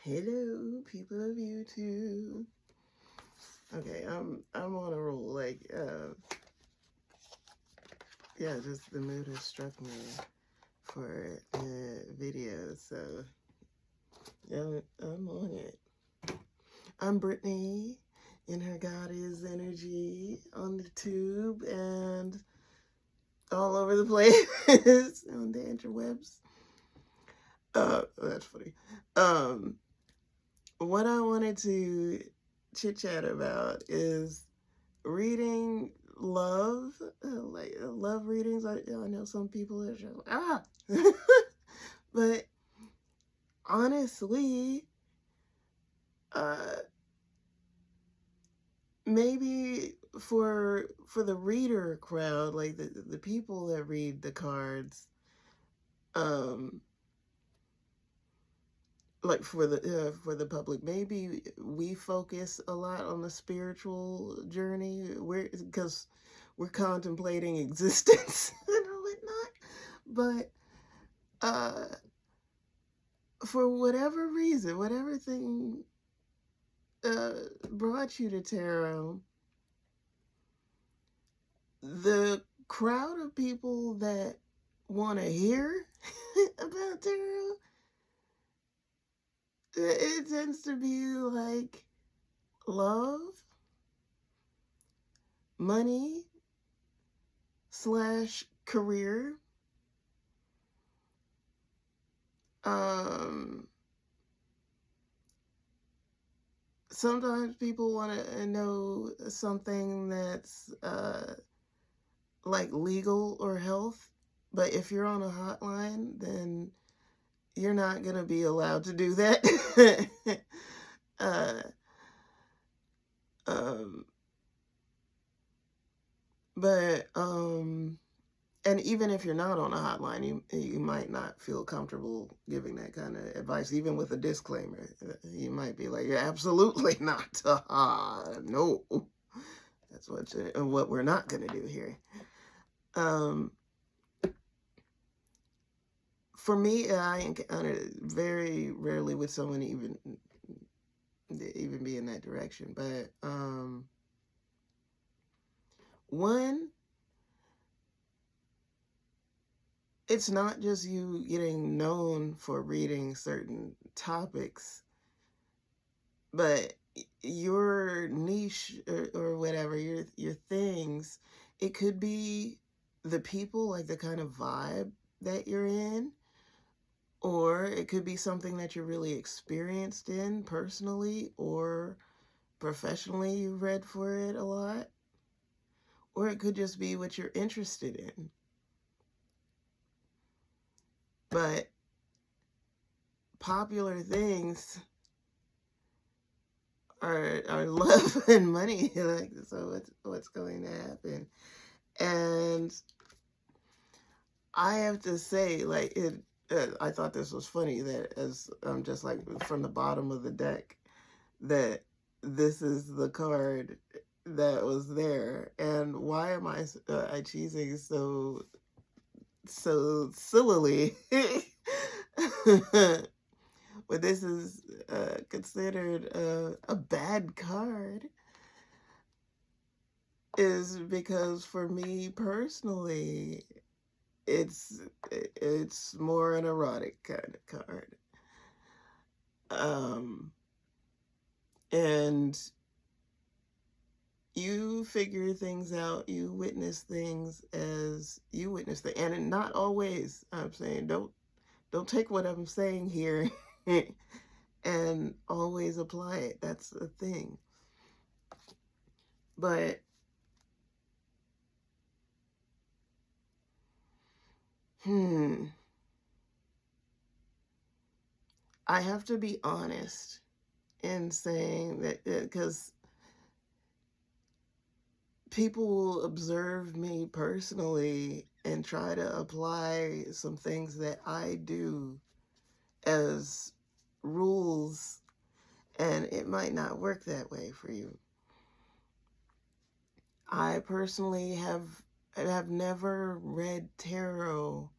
Hello, people of YouTube. Okay, I'm on a roll. Just the mood has struck me for video, so yeah, I'm on it. I'm Brittany in her goddess energy on the tube and all over the place on the interwebs. That's funny. What I wanted to chit chat about is reading love, love readings. I know some people are just but honestly, uh, maybe for the reader crowd, like the people that read the cards, um, like for the public, maybe we focus a lot on the spiritual journey, because we're contemplating existence and whatnot. But for whatever reason, whatever thing brought you to tarot, the crowd of people that want to hear about tarot, it tends to be like love, money / career, sometimes people want to know something that's like legal or health, but if you're on a hotline, then you're not going to be allowed to do that. uh, um, and even if you're not on a hotline, you might not feel comfortable giving that kind of advice, even with a disclaimer. You might be like, "You're absolutely not. No, that's what we're not going to do here." For me, I encounter very rarely with someone even be in that direction. But one, it's not just you getting known for reading certain topics, but your niche or whatever, your things. It could be the people, like the kind of vibe that you're in, or it could be something that you're really experienced in personally or professionally. You've read for it a lot, or it could just be what you're interested in. But popular things are love and money. Like, so what's going to happen? And I have to say, like, I thought this was funny that as just like from the bottom of the deck, that this is the card that was there. And why am I cheesing so sillily? But this is considered a bad card, is because for me personally, it's more an erotic kind of card. And you figure things out, you witness things as you witness them, and not always. I'm saying don't take what I'm saying here and always apply it. That's the thing. But I have to be honest in saying that, because people will observe me personally and try to apply some things that I do as rules, and it might not work that way for you. I personally have never read tarot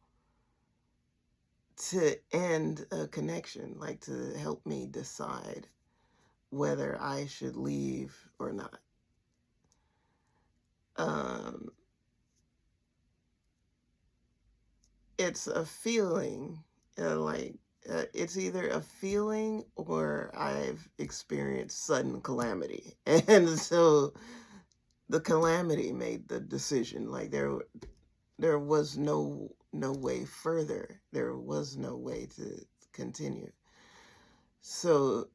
to end a connection, like to help me decide whether I should leave or not. Um, it's a feeling, it's either a feeling or I've experienced sudden calamity. And so the calamity made the decision. Like there was no way further. There was no way to continue. So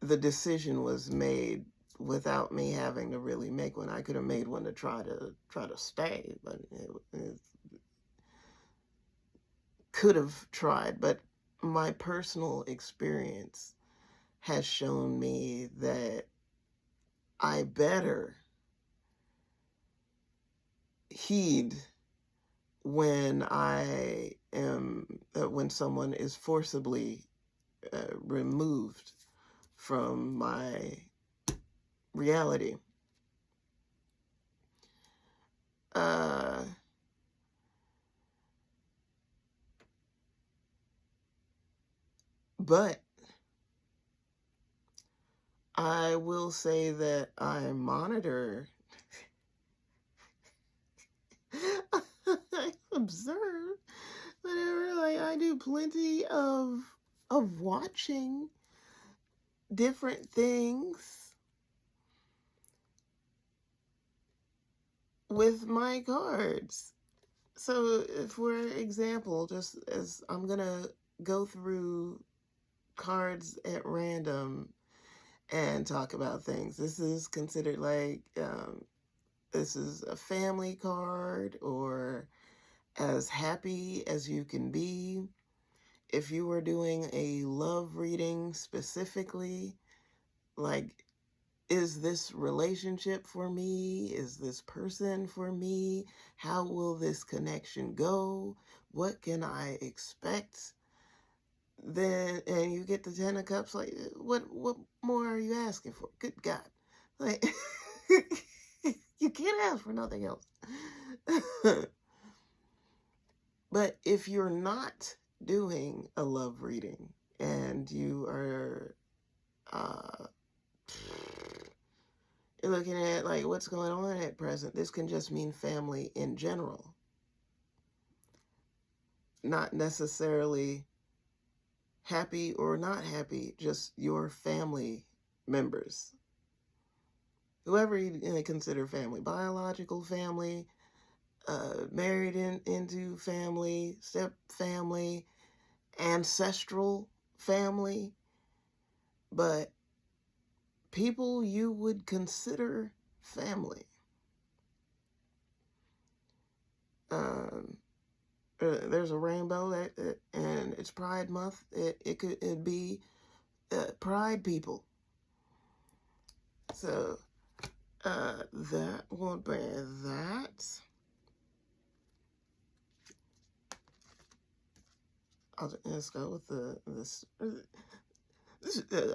the decision was made without me having to really make one. I could have made one to try to stay, but it could have tried. But my personal experience has shown me that I better heed when when someone is forcibly removed from my reality. But I will say that I monitor, I observe, whatever. Like I do plenty of watching different things with my cards. So, for example, just as I'm gonna go through cards at random and talk about things. This is considered like this is a family card, or as happy as you can be. If you were doing a love reading specifically, like, is this relationship for me? Is this person for me? How will this connection go? What can I expect? Then, and you get the 10 of Cups, like, what more are you asking for? Good God. Like, you can't ask for nothing else. But if you're not doing a love reading and you are you're looking at like what's going on at present, this can just mean family in general, not necessarily happy or not happy, just your family members, whoever you consider family, biological family, married into family, step family, ancestral family, but people you would consider family. There's a rainbow and it's Pride Month. It'd be Pride people. So that will be that. Let's go with this.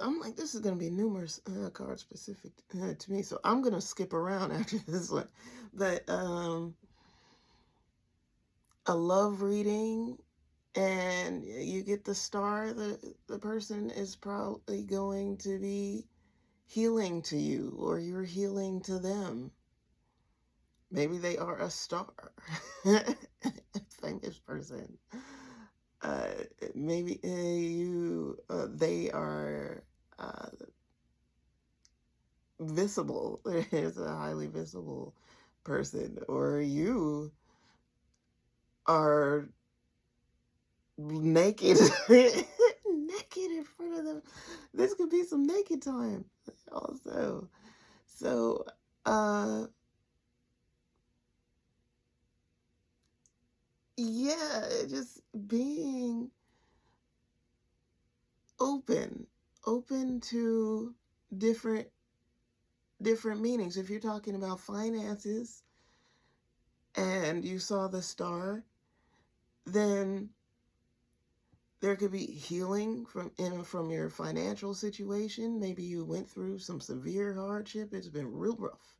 I'm like, this is going to be numerous card specific to me, so I'm going to skip around after this one. But a love reading, and you get the star, the person is probably going to be healing to you, or you're healing to them. Maybe they are a star, famous person. Maybe they are visible. There's a highly visible person, or you are naked, naked in front of them. This could be some naked time, also. So, yeah, just being open to different meanings. If you're talking about finances and you saw the star, then there could be healing from your financial situation. Maybe you went through some severe hardship. It's been real rough.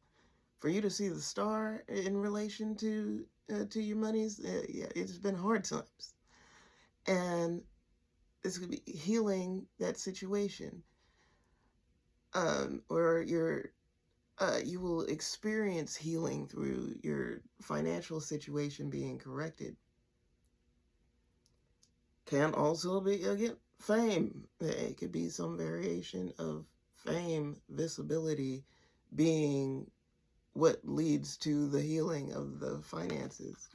For you to see the star in relation to your monies, yeah, it's been hard times. And this could be healing that situation. Or you will experience healing through your financial situation being corrected. Can also be, again, fame. It could be some variation of fame, visibility being what leads to the healing of the finances.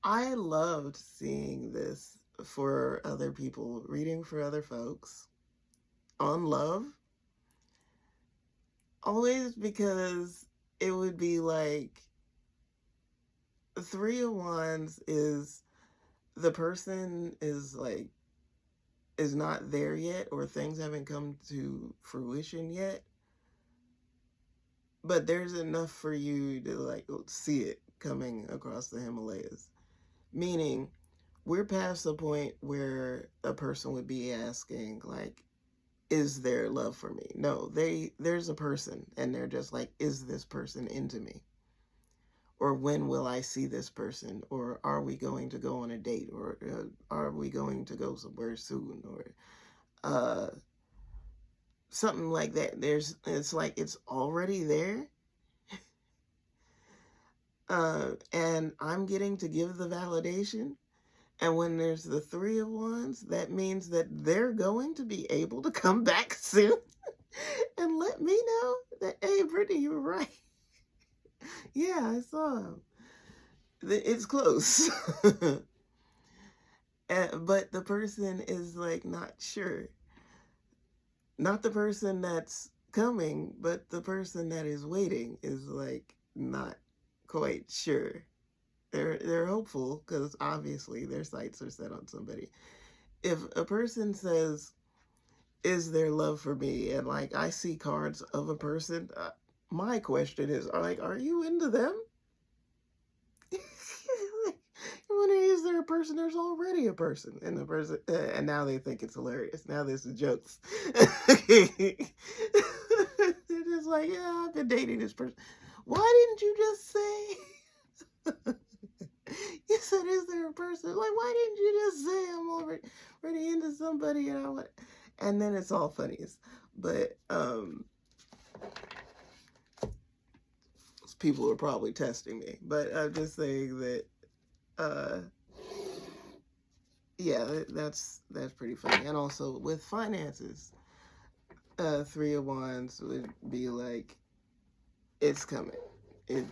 I loved seeing this for other people, reading for other folks on love, always, because it would be like Three of Wands is the person is like is not there yet, or things haven't come to fruition yet, but there's enough for you to like see it coming across the Himalayas. Meaning, we're past the point where a person would be asking like, is there love for me? No, there's a person and they're just like, is this person into me? Or when will I see this person? Or are we going to go on a date? Or are we going to go somewhere soon? Or something like that. It's like it's already there. And I'm getting to give the validation. And when there's the Three of Wands, that means that they're going to be able to come back soon and let me know that, hey, Brittany, you were right. Yeah, I saw him. It's close. But the person is like not sure. Not the person that's coming, but the person that is waiting is like not quite sure. They're hopeful because obviously their sights are set on somebody. If a person says, is there love for me? And like I see cards of a person, my question is, are you into them? You're wondering, is there a person? There's already a person, and the person, and now they think it's hilarious. Now this is jokes. They're just like, yeah, I've been dating this person. Why didn't you just say? You said, is there a person? Like, why didn't you just say I'm already into somebody and I want? And then it's all funnies, but people are probably testing me. But I'm just saying that, yeah, that's pretty funny. And also with finances, Three of Wands would be like, it's coming. It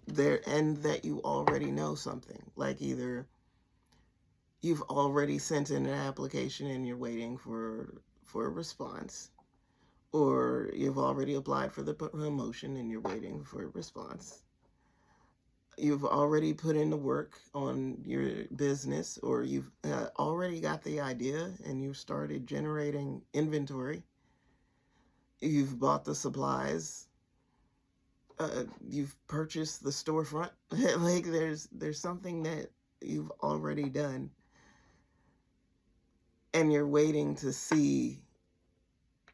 there, and that you already know something. Like either you've already sent in an application and you're waiting for a response, or you've already applied for the promotion and you're waiting for a response. You've already put in the work on your business, or you've already got the idea and you've started generating inventory. You've bought the supplies. You've purchased the storefront. Like there's something that you've already done, and you're waiting to see,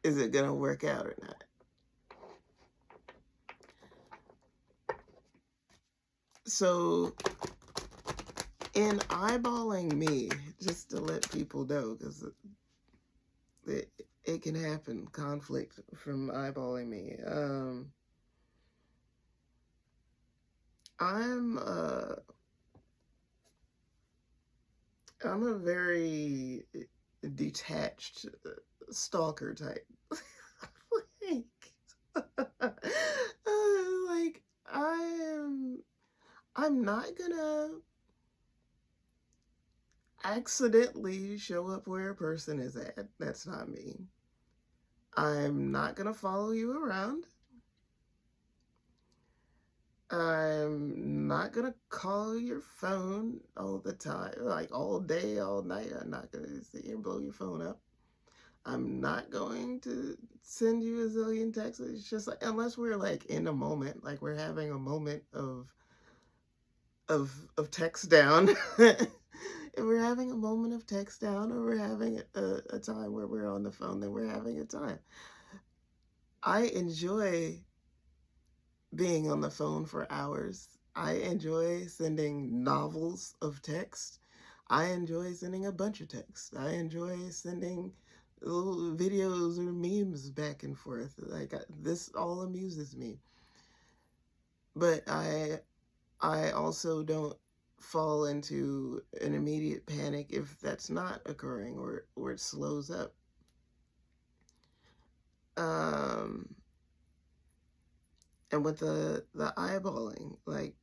is it gonna work out or not? So in eyeballing me, just to let people know, because it can happen, conflict from eyeballing me. I'm a very detached stalker type. Like I'm not gonna accidentally show up where a person is at. That's not me. I'm not gonna follow you around. I'm not gonna call your phone all the time, like all day, all night. I'm not gonna sit here and blow your phone up. I'm not going to send you a zillion texts. It's just like, unless we're like in a moment, like we're having a moment of text down. If we're having a moment of text down, or we're having a time where we're on the phone, then we're having a time. I enjoy being on the phone for hours. I enjoy sending novels of text. I enjoy sending a bunch of text. I enjoy sending little videos or memes back and forth. This all amuses me. But I also don't fall into an immediate panic if that's not occurring or it slows up. Um, and with the eyeballing, like,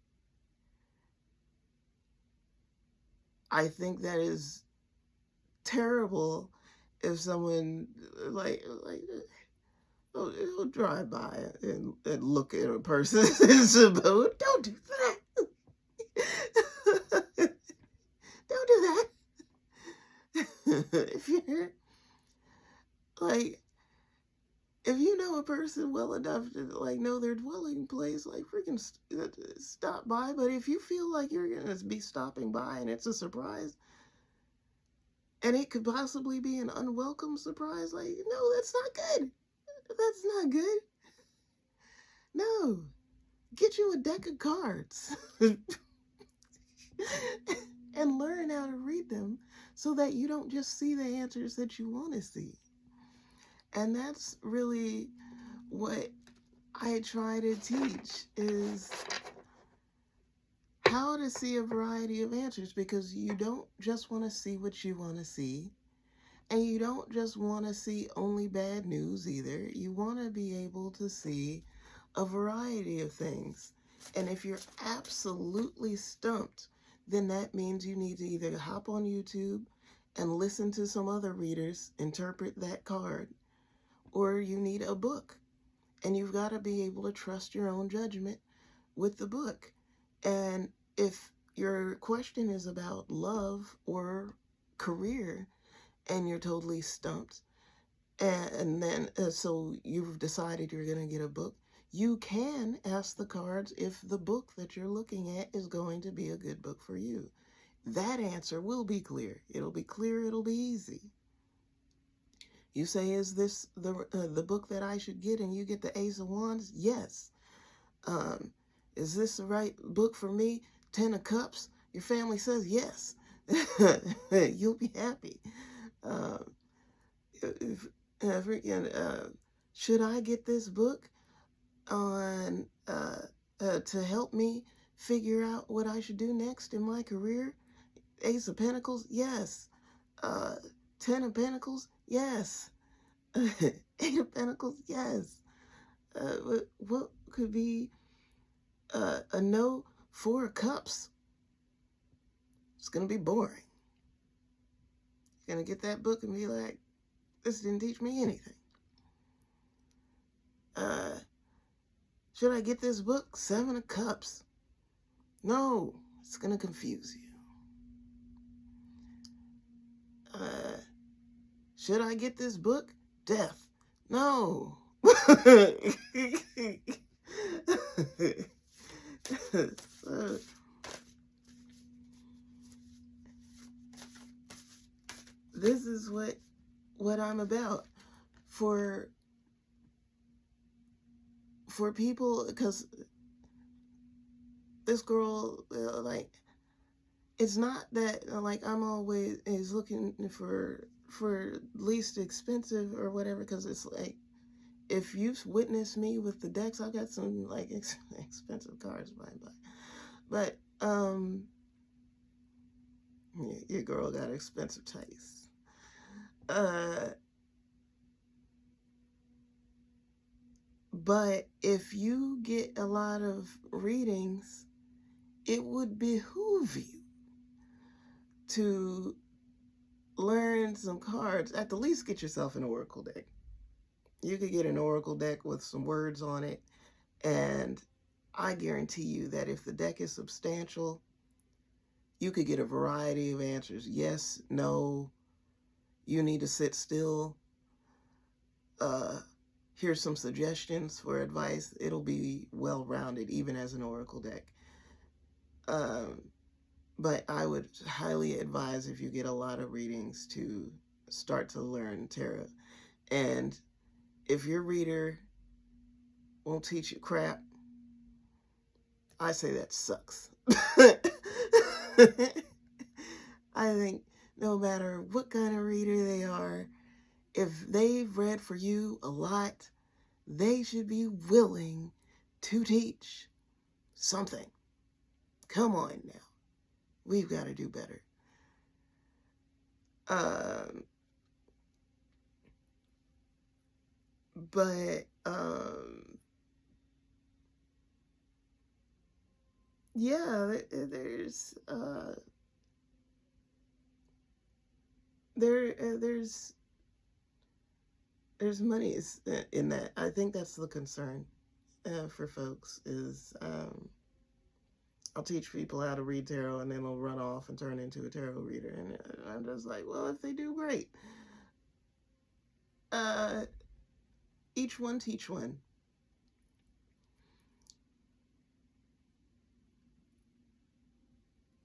I think that is terrible if someone he'll drive by and look at a person in a boat. Don't do that. Don't do that. If you're like, if you know a person well enough to like know their dwelling place, like freaking stop by. But if you feel like you're gonna be stopping by and it's a surprise, and it could possibly be an unwelcome surprise, like, no, that's not good. That's not good. No, get you a deck of cards and learn how to read them so that you don't just see the answers that you want to see. And that's really what I try to teach, is how to see a variety of answers, because you don't just want to see what you want to see. And you don't just want to see only bad news either. You want to be able to see a variety of things. And if you're absolutely stumped, then that means you need to either hop on YouTube and listen to some other readers interpret that card, or you need a book. And you've got to be able to trust your own judgment with the book. And if your question is about love or career and you're totally stumped, and then so you've decided you're going to get a book, you can ask the cards if the book that you're looking at is going to be a good book for you. That answer will be clear. It'll be clear. It'll be easy. You say, is this the book that I should get? And you get the Ace of Wands? Yes. Is this the right book for me? 10 of Cups? Your family says yes. You'll be happy. Should I get this book on to help me figure out what I should do next in my career? Ace of Pentacles? Yes. 10 of Pentacles? Yes. 8 of Pentacles? Yes. What could be a no? 4 of Cups? It's going to be boring. You're going to get that book and be like, this didn't teach me anything. Should I get this book? 7 of Cups? No, it's going to confuse you. Should I get this book? Death? No. This is what I'm about for people, because this girl, like, it's not that like I'm always is looking for least expensive or whatever, because it's like, if you've witnessed me with the decks, I got some like expensive cards by and by, but your girl got expensive taste. But if you get a lot of readings, it would behoove you to learn some cards. At the least, get yourself an oracle deck. You could get an oracle deck with some words on it, and I guarantee you that if the deck is substantial, you could get a variety of answers. Yes, no, you need to sit still. Here's some suggestions for advice. It'll be well-rounded, even as an oracle deck. But I would highly advise, if you get a lot of readings, to start to learn tarot. And if your reader won't teach you crap, I say that sucks. I think no matter what kind of reader they are, if they've read for you a lot, they should be willing to teach something. Come on now. We've got to do better. But yeah, there's monies in that. I think that's the concern for folks is I'll teach people how to read tarot and then they'll run off and turn into a tarot reader, and I'm just like, well, if they do, great. Each one teach one.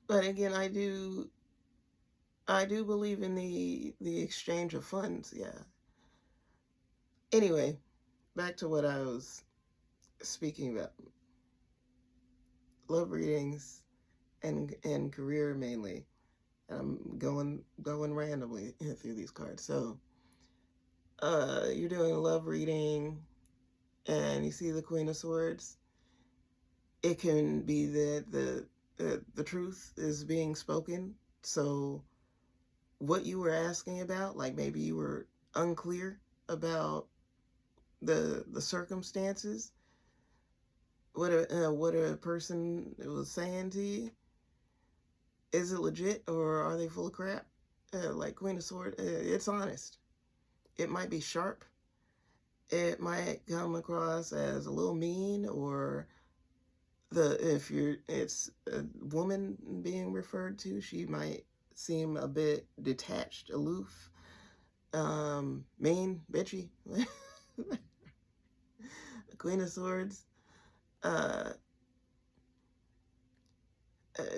But again, I do believe in the exchange of funds. Yeah. Anyway, back to what I was speaking about. Love readings and career mainly. And I'm going randomly through these cards. So, you're doing a love reading and you see the Queen of Swords. It can be that the truth is being spoken. So what you were asking about, like maybe you were unclear about the circumstances, what a person was saying to you, is it legit or are they full of crap? Like Queen of Swords, it's honest. It might be sharp. It might come across as a little mean, or if it's a woman being referred to, she might seem a bit detached, aloof, mean, bitchy. Queen of Swords.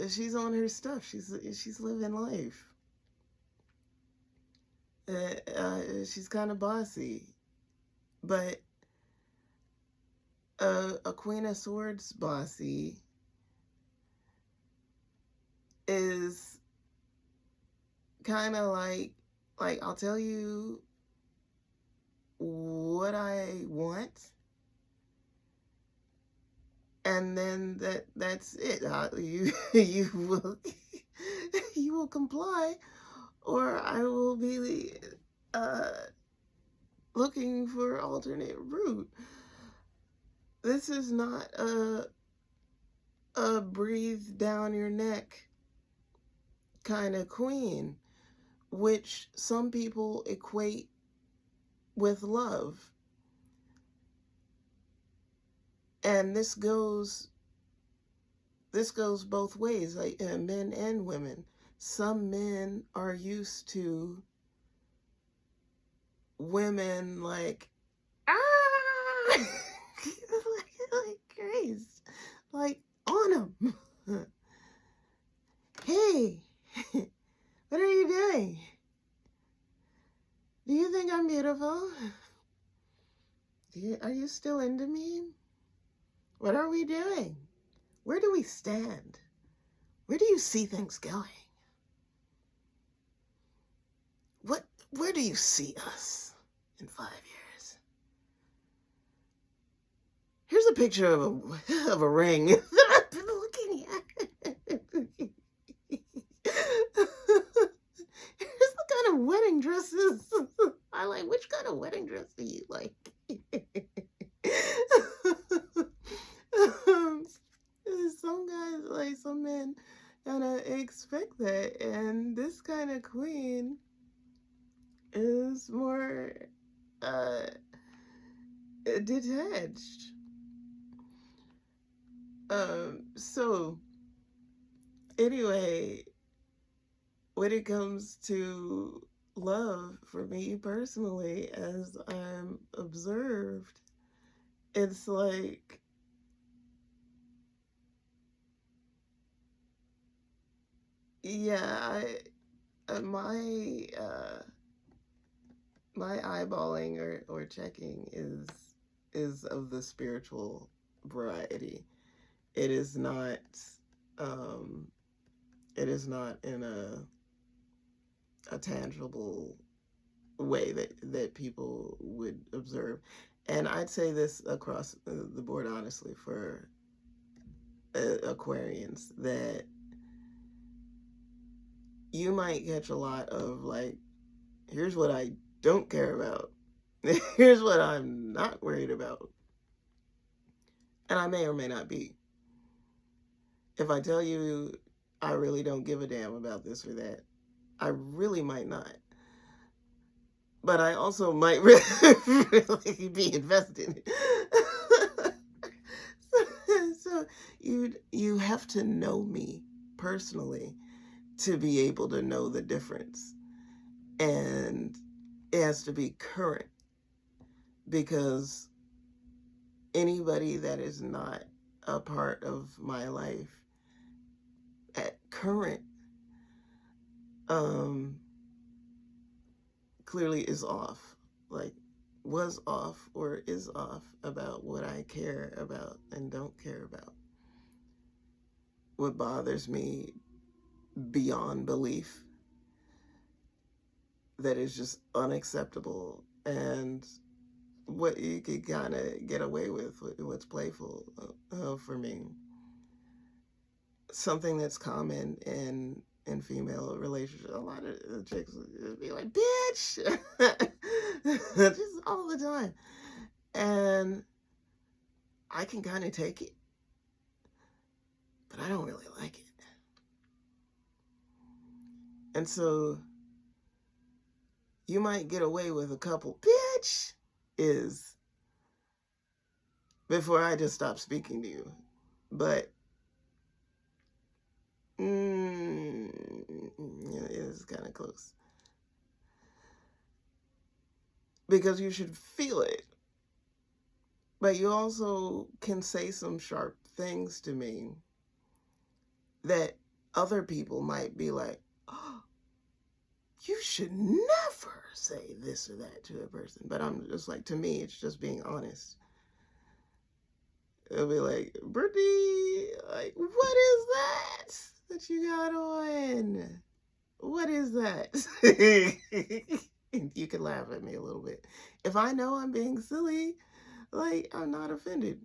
She's on her stuff. She's living life. She's kind of bossy, but a Queen of Swords bossy is kind of like I'll tell you what I want, and then that's it. You will you will comply, or I will be looking for alternate route. This is not a breathe down your neck kind of queen, which some people equate with love. And this goes both ways, like men and women. Some men are used to women like, ah, like Grace, like on them. Hey, what are you doing? Do you think I'm beautiful? Are you still into me? What are we doing? Where do we stand? Where do you see things going? Where do you see us in 5 years? Here's a picture of a ring that I've been looking at. Here's the kind of wedding dresses I like. Which kind of wedding dress do you like? Some guys, like some men, kind of expect that, and this kind of queen is more detached. So anyway, when it comes to love, for me personally, as I'm observed, it's like yeah, my eyeballing or checking is of the spiritual variety. it is not it is not in a tangible way that people would observe. And I'd say this across the board, honestly, for Aquarians, that you might catch a lot of like, here's what I don't care about. Here's what I'm not worried about. And I may or may not be. If I tell you I really don't give a damn about this or that, I really might not. But I also might really be invested. So you have to know me personally to be able to know the difference. And it has to be current, because anybody that is not a part of my life at current clearly is off, like was off or is off about what I care about and don't care about. What bothers me beyond belief, that is just unacceptable, and what you could kind of get away with, what's playful for me. Something that's common in female relationships. A lot of chicks would be like, bitch, just all the time. And I can kind of take it, but I don't really like it. And so you might get away with a couple bitch is before I just stop speaking to you. But it's kind of close. Because you should feel it. But you also can say some sharp things to me that other people might be like, oh, you should never say this or that to a person. But I'm just like, to me, it's just being honest. It'll be like, Brittany, like, what is that you got on? What is that? You can laugh at me a little bit. If I know I'm being silly, like, I'm not offended.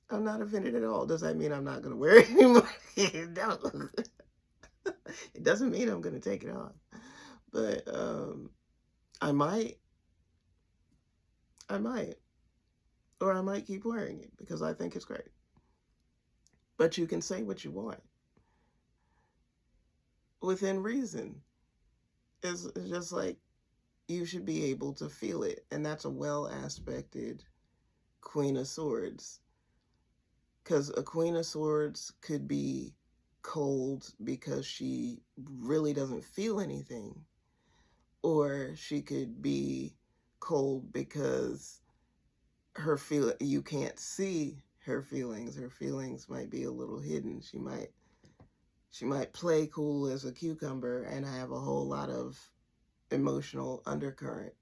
I'm not offended at all. Does that mean I'm not going to wear it anymore? No. It doesn't mean I'm going to take it off. But I might. Or I might keep wearing it because I think it's great. But you can say what you want within reason. It's just like, you should be able to feel it. And that's a well-aspected Queen of Swords. Because a Queen of Swords could be cold because she really doesn't feel anything. Or she could be cold because you can't see her feelings. Her feelings might be a little hidden. She might play cool as a cucumber and have a whole lot of emotional undercurrent,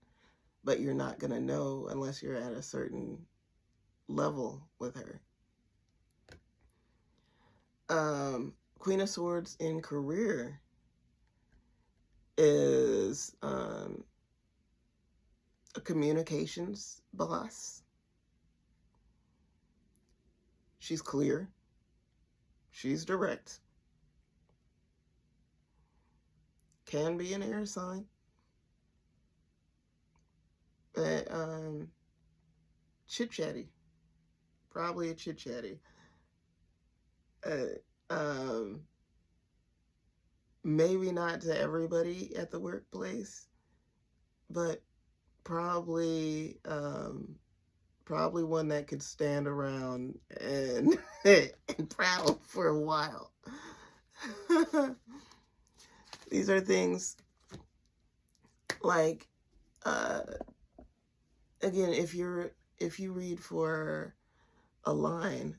but you're not going to know unless you're at a certain level with her. Queen of Swords in career is a communications boss. She's clear. She's direct. Can be an air sign. But chit-chatty. Probably a chit-chatty. Maybe not to everybody at the workplace, but probably one that could stand around and and prattle for a while. These are things like, again, if you read for a line,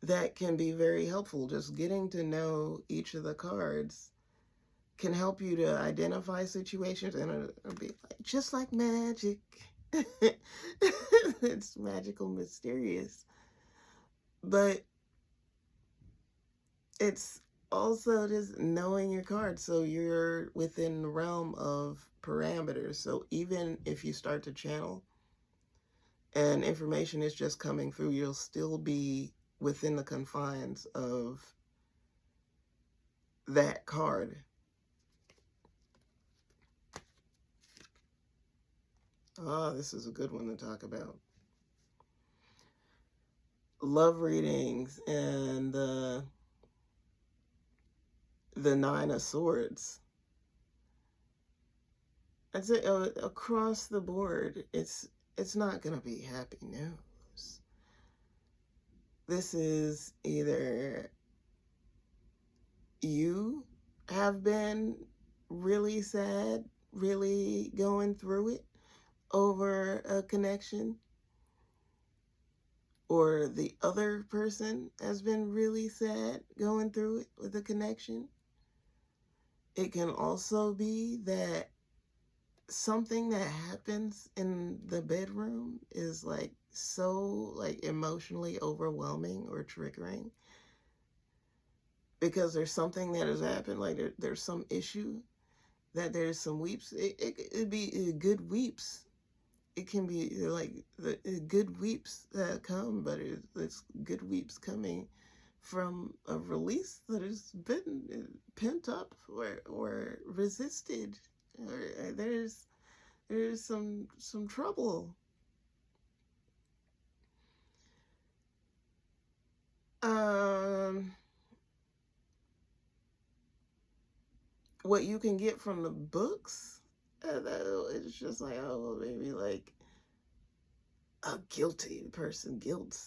that can be very helpful. Just getting to know each of the cards can help you to identify situations, and it'll be like, just like magic. It's magical, mysterious. But it's also just knowing your cards, so you're within the realm of parameters. So even if you start to channel and information is just coming through, you'll still be within the confines of that card. Ah, this is a good one to talk about. Love readings and the Nine of Swords. I'd say across the board, it's not going to be happy news. This is either you have been really sad, really going through it over a connection, or the other person has been really sad going through it with a connection. It can also be that something that happens in the bedroom is like so like emotionally overwhelming or triggering because there's something that has happened, like there's some issue, that there's some weeps. It'd be good weeps. It can be like the good weeps that come, but it's good weeps coming from a release that has been pent up or resisted, or there's some trouble. What you can get from the books, it's just like, oh, maybe like a guilty person, guilt,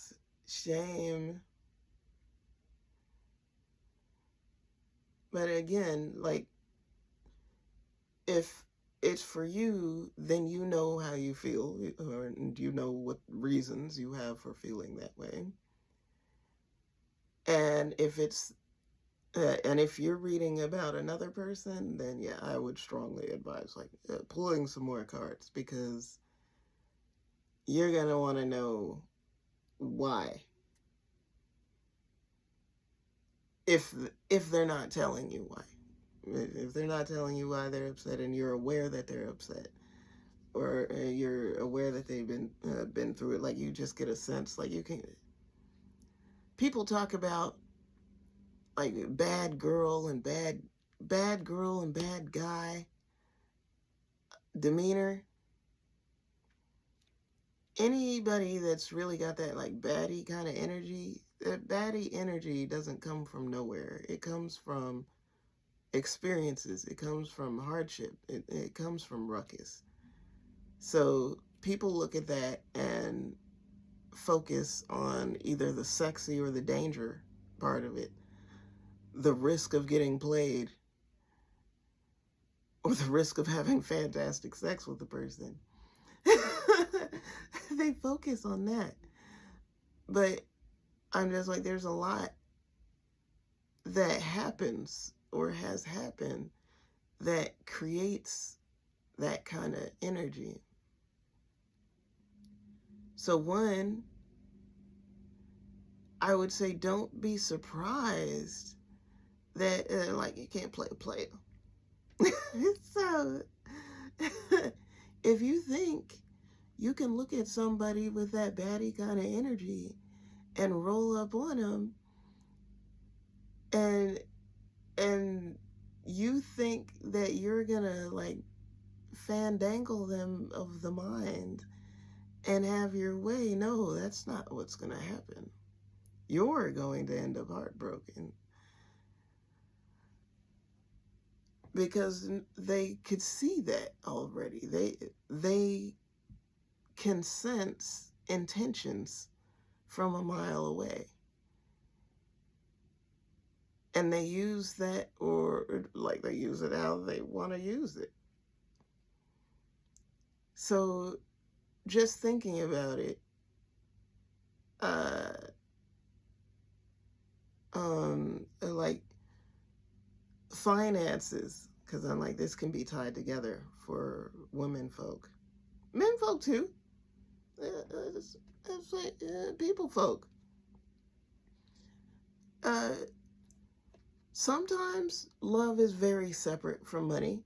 shame. But again, like, if it's for you, then you know how you feel, or you know what reasons you have for feeling that way. And if it's and if you're reading about another person, then yeah, I would strongly advise like pulling some more cards, because you're gonna want to know why. If they're not telling you why, if they're not telling you why they're upset, and you're aware that they're upset, or you're aware that they've been through it, like you just get a sense, like you can. People talk about like bad girl and bad girl and bad guy demeanor. Anybody that's really got that like baddie kind of energy, that baddie energy doesn't come from nowhere. It comes from experiences. It comes from hardship. It comes from ruckus. So people look at that and focus on either the sexy or the danger part of it, the risk of getting played, or the risk of having fantastic sex with the person. They focus on that. But I'm just like, there's a lot that happens or has happened that creates that kind of energy. So one, I would say, don't be surprised that like you can't play a player. So if you think you can look at somebody with that baddie kind of energy and roll up on them, and you think that you're gonna like fandangle them of the mind and have your way, no, that's not what's gonna happen. You're going to end up heartbroken, because they could see that already. They can sense intentions from a mile away, and they use that, or like they use it how they want to use it. So just thinking about it, like finances, because I'm like, this can be tied together for women folk, men folk too. It's like people folk. Sometimes love is very separate from money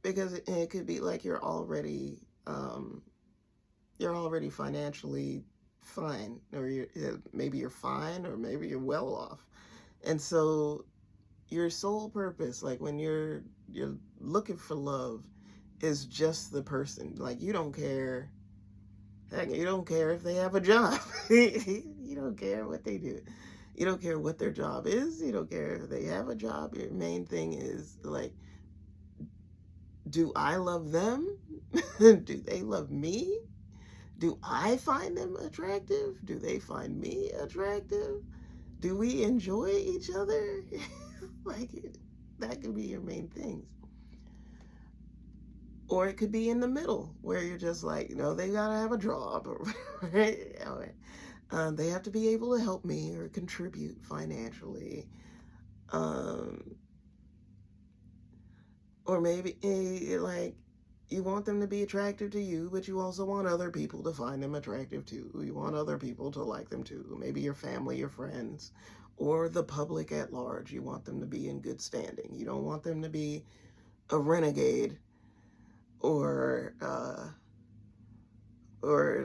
because it could be like you're already financially fine, or maybe you're fine, or maybe you're well off, and so your sole purpose, like when you're looking for love, is just the person. Like you don't care. Heck, you don't care if they have a job. You don't care what they do. You don't care what their job is. You don't care if they have a job. Your main thing is like, do I love them? Do they love me? Do I find them attractive? Do they find me attractive? Do we enjoy each other? Like, that could be your main things. Or it could be in the middle where you're just like, they gotta have a job, or they have to be able to help me or contribute financially. Or maybe like you want them to be attractive to you, but you also want other people to find them attractive too. You want other people to like them too. Maybe your family, your friends, or the public at large. You want them to be in good standing. You don't want them to be a renegade or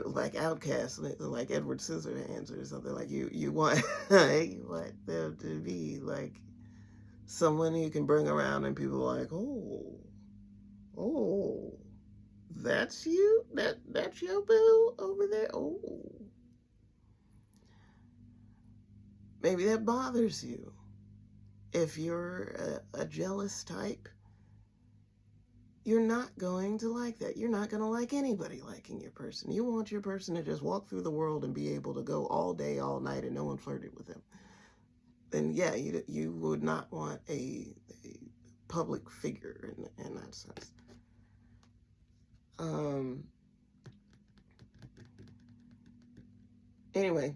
like outcast, like Edward Scissorhands or something. Like you want you want them to be like someone you can bring around and people are like, oh, that's you? That's your boo over there? Oh. Maybe that bothers you. If you're a jealous type, you're not going to like that. You're not going to like anybody liking your person. You want your person to just walk through the world and be able to go all day, all night, and no one flirted with them. Then yeah, you would not want a public figure in that sense. Anyway,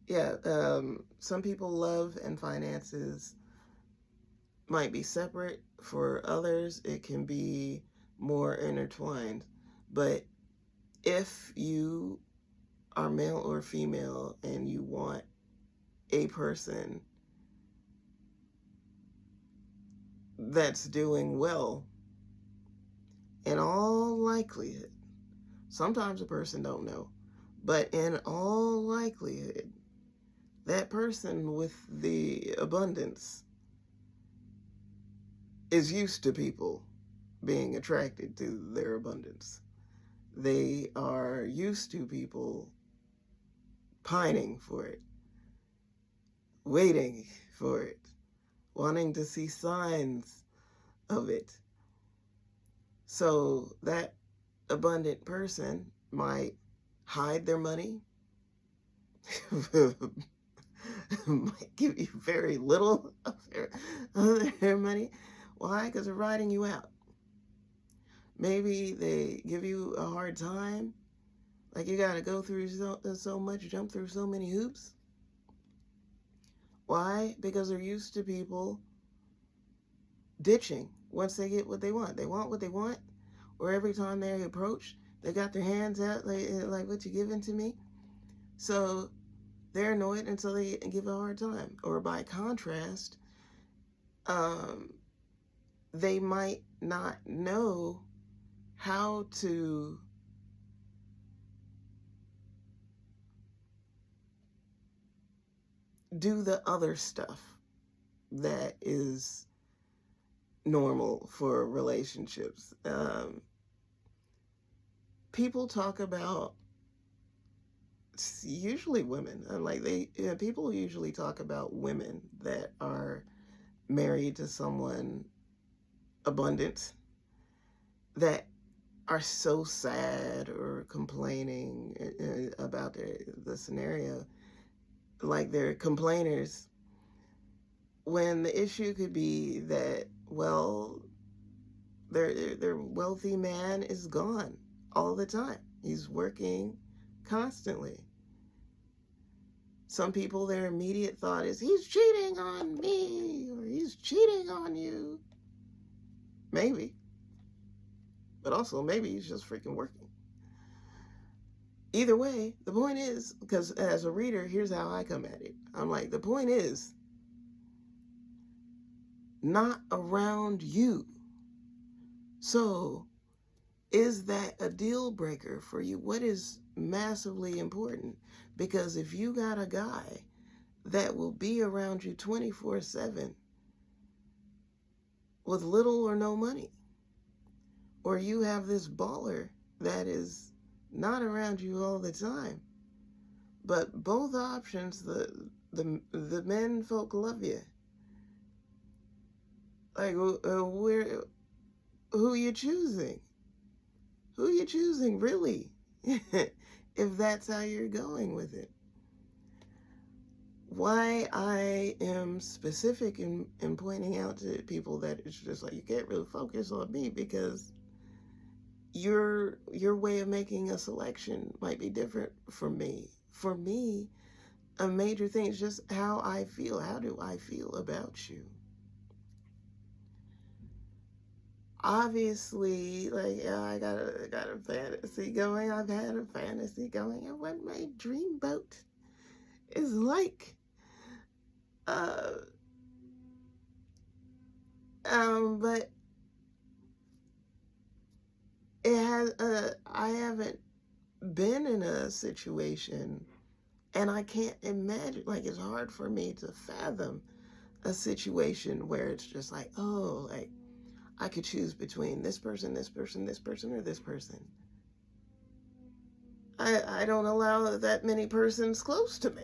yeah, some people love and finances might be separate. For others, it can be more intertwined. But if you are male or female and you want a person that's doing well, in all likelihood, sometimes a person don't know, but in all likelihood, that person with the abundance is used to people being attracted to their abundance. They are used to people pining for it, waiting for it, wanting to see signs of it. So that abundant person might hide their money, might give you very little of their money. Why? Because they're riding you out. Maybe they give you a hard time. Like you got to go through so much, jump through so many hoops. Why? Because they're used to people ditching once they get what they want. They want what they want, or every time they approach, they got their hands out like what you giving to me? So they're annoyed until they give a hard time. Or by contrast, they might not know how to do the other stuff that is normal for relationships. People talk about, usually women, like people usually talk about women that are married to someone abundant that are so sad or complaining about the scenario, like they're complainers, when the issue could be that, well, their wealthy man is gone all the time. He's working constantly. Some people, their immediate thought is, he's cheating on me, or he's cheating on you. Maybe. But also, maybe he's just freaking working. Either way, the point is, because as a reader, here's how I come at it. I'm like, the point is, not around you. So, is that a deal breaker for you? What is massively important? Because if you got a guy that will be around you 24/7 with little or no money, or you have this baller that is not around you all the time, but both options, the men folk love you. Like, where, who you choosing? Who you choosing, really? If that's how you're going with it. Why I am specific in pointing out to people that it's just like, you can't really focus on me, because your way of making a selection might be different from me. For me, a major thing is just how I feel. How do I feel about you? Obviously, like, yeah, I got a fantasy going. I've had a fantasy going, and what my dream boat is like. Uh, but it has. I haven't been in a situation, and I can't imagine. Like, it's hard for me to fathom a situation where it's just like, oh, like, I could choose between this person, this person, this person, or this person. I don't allow that many persons close to me.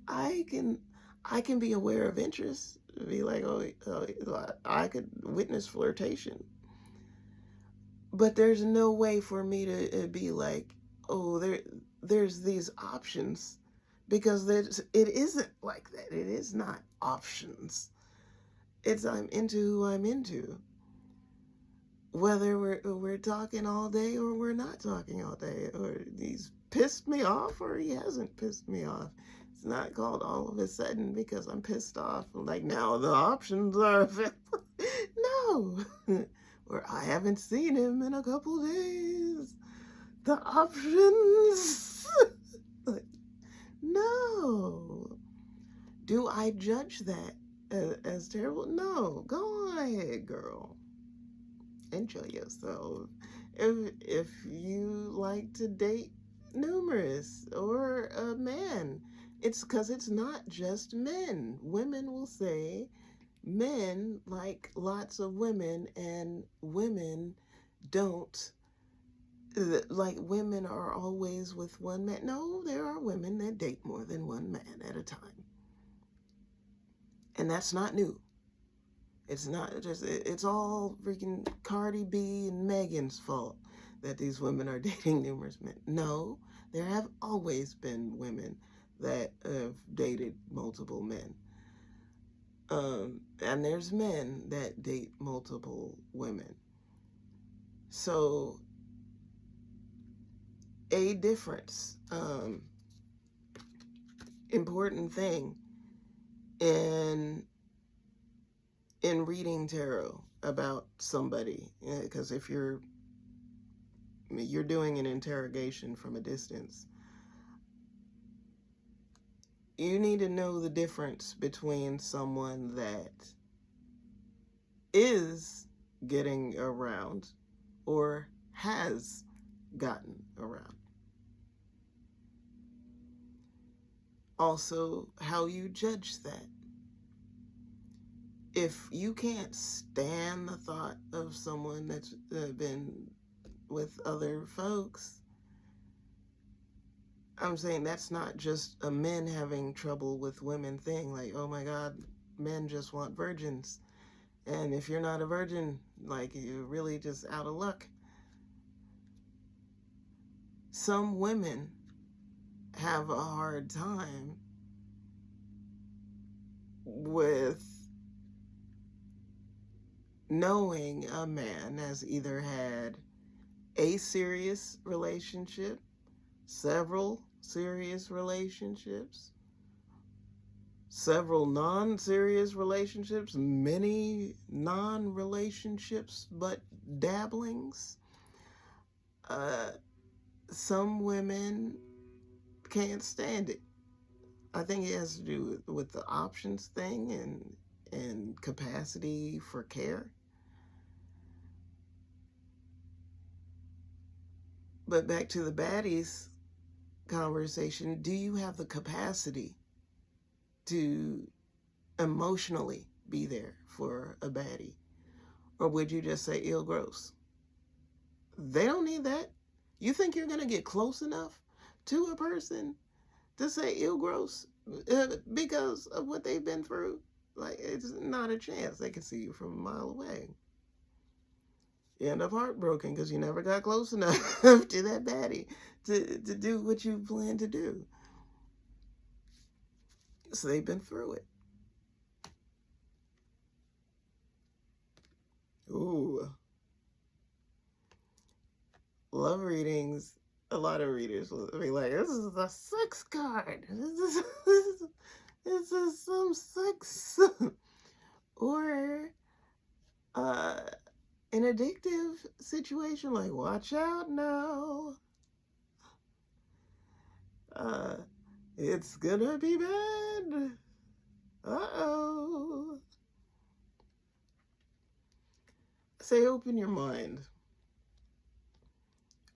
I can I can be aware of interest, be like, oh, I could witness flirtation, but there's no way for me to be like, oh, there's these options, because it isn't like that. It is not options. It's, I'm into who I'm into, whether we're talking all day or we're not talking all day, or he's pissed me off or he hasn't pissed me off. It's not called all of a sudden because I'm pissed off, like, now the options are available. No. Or I haven't seen him in a couple days. The options. Like, no. Do I judge that as terrible? No. Go ahead, girl. Enjoy yourself. If you like to date numerous or a man, it's because it's not just men. Women will say men like lots of women, and women don't. Like, women are always with one man. No, there are women that date more than one man at a time, and that's not new. It's not just, it's all freaking Cardi B and Megan's fault that these women are dating numerous men. No, there have always been women that have dated multiple men. And there's men that date multiple women. So, a difference, important thing in reading tarot about somebody, because if you're doing an interrogation from a distance, you need to know the difference between someone that is getting around or has gotten around. Also, how you judge that. If you can't stand the thought of someone that's been with other folks, I'm saying that's not just a men having trouble with women thing. Like, oh my God, men just want virgins. And if you're not a virgin, like, you're really just out of luck. Some women have a hard time with knowing a man has either had a serious relationship, several serious relationships, several non-serious relationships, many non-relationships but dabblings. Some women can't stand it. I think it has to do with the options thing and capacity for care. But back to the baddies conversation, do you have the capacity to emotionally be there for a baddie? Or would you just say, ill, gross? They don't need that. You think you're going to get close enough to a person to say ill, gross because of what they've been through? Like, it's not a chance. They can see you from a mile away. You end up heartbroken because you never got close enough to that baddie to do what you plan to do. So they've been through it. Ooh. Love readings. A lot of readers will be like, this is a sex card. This is some sex. Or an addictive situation, like, watch out now. It's gonna be bad. Uh-oh. Say, open your mind.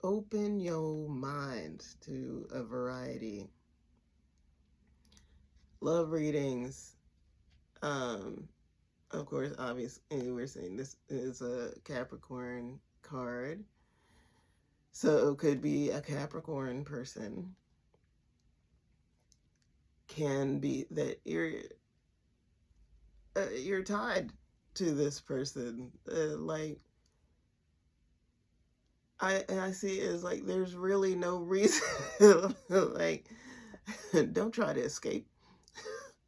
Open your mind to a variety. Love readings. Of course, obviously, we're saying this is a Capricorn card. So it could be a Capricorn person. Can be that you're tied to this person. Like, I see it as like there's really no reason. Like, don't try to escape.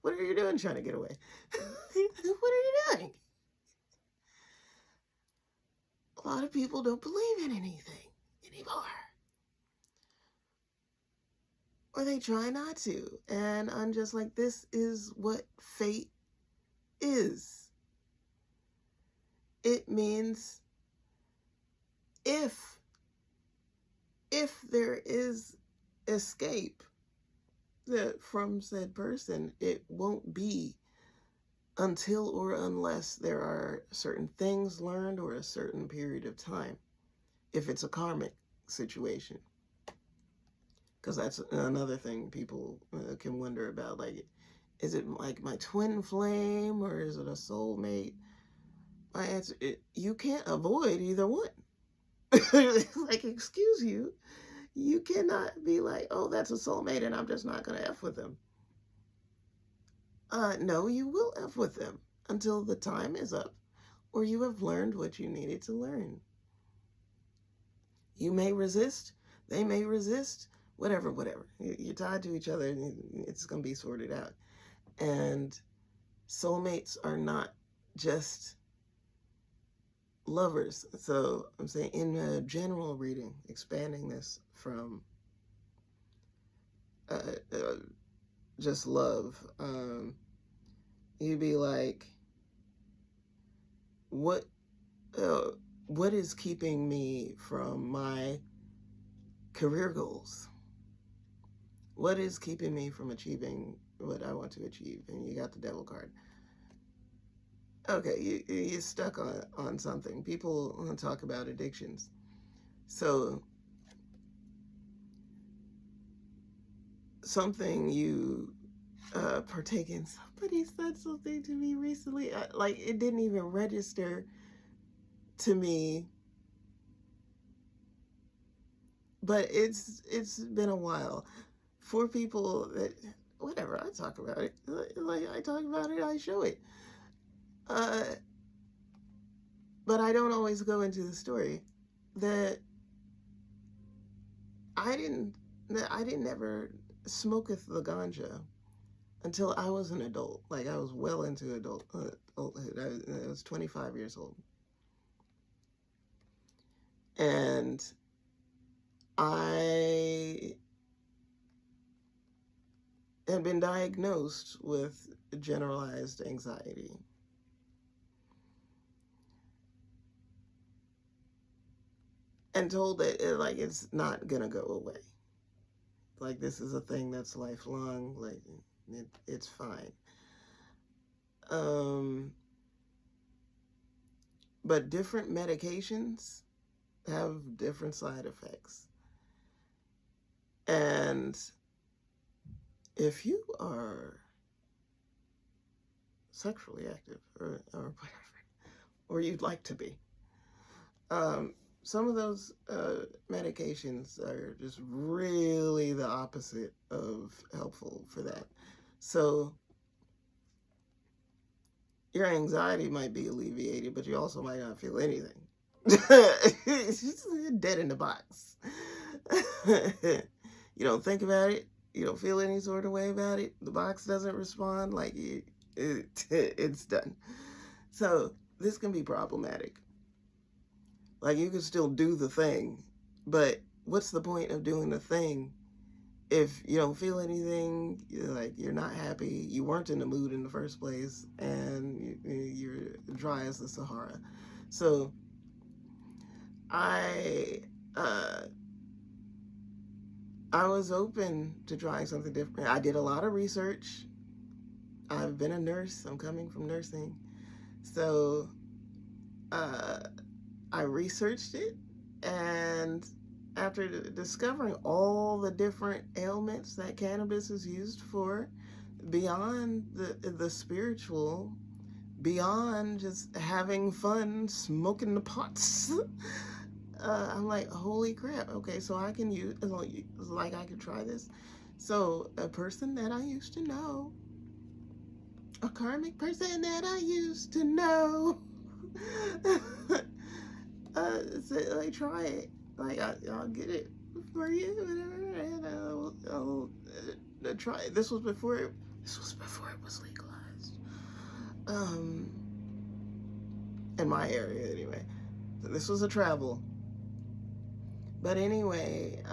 What are you doing trying to get away? What are you doing? A lot of people don't believe in anything anymore. Or they try not to. And I'm just like, this is what fate is. It means if there is escape from said person, it won't be until or unless there are certain things learned or a certain period of time, if it's a karmic situation. Because that's another thing people can wonder about. Like, is it like my twin flame or is it a soulmate? My answer, you can't avoid either one. Like, excuse you. You cannot be like, oh, that's a soulmate and I'm just not going to F with them. No, you will F with them until the time is up or you have learned what you needed to learn. You may resist, they may resist, whatever. You're tied to each other and it's going to be sorted out. And soulmates are not just lovers. So I'm saying in a general reading, expanding this from just love, you'd be like, what is keeping me from my career goals? What is keeping me from achieving what I want to achieve? And you got the devil card. Okay, you're stuck on something. People want to talk about addictions. So something you partake in. Somebody said something to me recently. Like, it didn't even register to me. But it's been a while. For people that, whatever, I talk about it. Like, I talk about it, I show it. But I don't always go into the story that I didn't ever smoketh the ganja until I was an adult. Like, I was well into adulthood. I was 25 years old. And I had been diagnosed with generalized anxiety. And told that it's not gonna go away. Like, this is a thing that's lifelong. Like, It's fine. Um, but different medications have different side effects. And if you are sexually active or whatever, or you'd like to be, some of those medications are just really the opposite of helpful for that. So your anxiety might be alleviated, but you also might not feel anything. It's just dead in the box. You don't think about it. You don't feel any sort of way about it. The box doesn't respond. Like it's done. So this can be problematic. Like you can still do the thing, but what's the point of doing the thing if you don't feel anything? You're not happy. You weren't in the mood in the first place, and you're dry as the Sahara. So I was open to trying something different. I did a lot of research. I've been a nurse. I'm coming from nursing. So I researched it, and after discovering all the different ailments that cannabis is used for, beyond the spiritual, beyond just having fun smoking the pots, I'm like, holy crap. Okay, so I can use, like I could try this. So a person that I used to know, a karmic person that I used to know, said, like, try it. Like, I'll get it for you, and I'll try it. This was before it was legalized. In my area, anyway. So this was a travel. But anyway,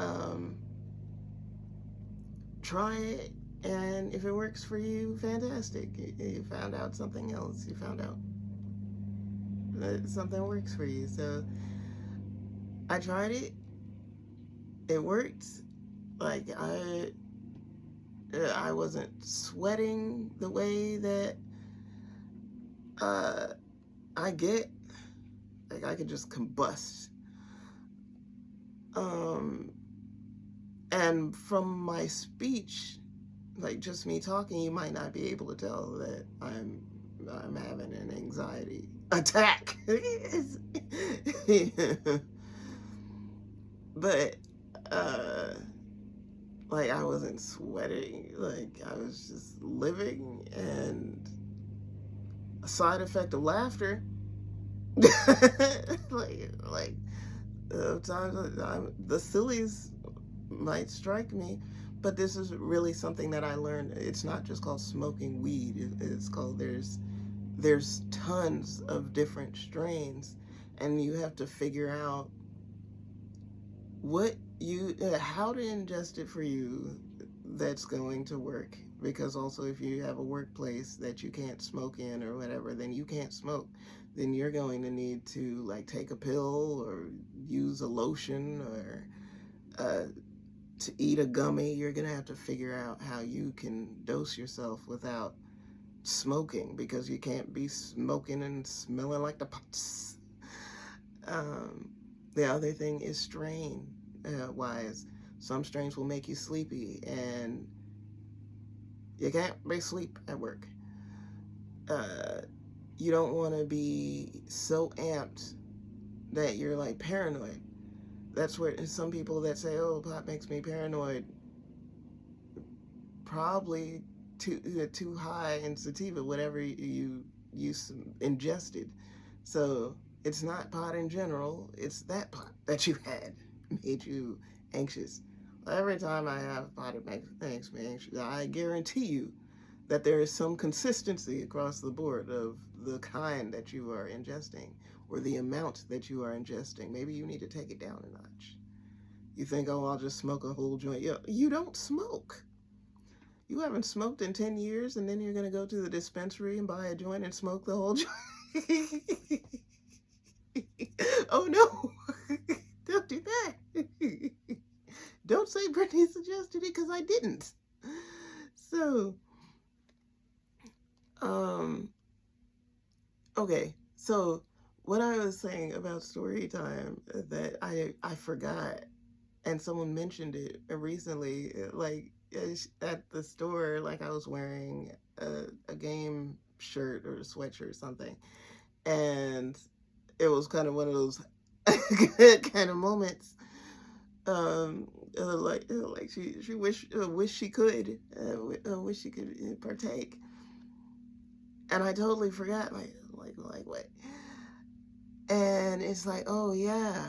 try it, and if it works for you, fantastic. You found out something else. You found out that something works for you. So I tried it. It worked. Like I wasn't sweating the way that I get. Like I could just combust. And from my speech, like just me talking, you might not be able to tell that I'm having an anxiety attack. But like I wasn't sweating, like I was just living. And a side effect of laughter, like times the sillies might strike me, but this is really something that I learned. It's not just called smoking weed. It's called, there's tons of different strains, and you have to figure out how to ingest it for you that's going to work. Because also, if you have a workplace that you can't smoke in or whatever, then you can't smoke. Then you're going to need to like take a pill or use a lotion or to eat a gummy. You're gonna have to figure out how you can dose yourself without smoking, because you can't be smoking and smelling like the pots. The other thing is strain wise. Some strains will make you sleepy, and you can't be asleep at work. You don't want to be so amped that you're like paranoid. That's where some people that say, oh, pot makes me paranoid, probably too high in sativa, whatever you ingested. So it's not pot in general, it's that pot that you had made you anxious. Every time I have pot, it makes me anxious. I guarantee you that there is some consistency across the board of the kind that you are ingesting or the amount that you are ingesting. Maybe you need to take it down a notch. You think, oh, I'll just smoke a whole joint. You don't smoke. You haven't smoked in 10 years, and then you're going to go to the dispensary and buy a joint and smoke the whole joint? Oh, no. Don't do that. Don't say Brittany suggested it, because I didn't. So Um, okay, so what I was saying about story time that I forgot, and someone mentioned it recently, like at the store, like I was wearing a game shirt or a sweatshirt or something, and it was kind of one of those kind of moments. Like she wish she could wish she could partake, and I totally forgot like what, and it's like, oh yeah,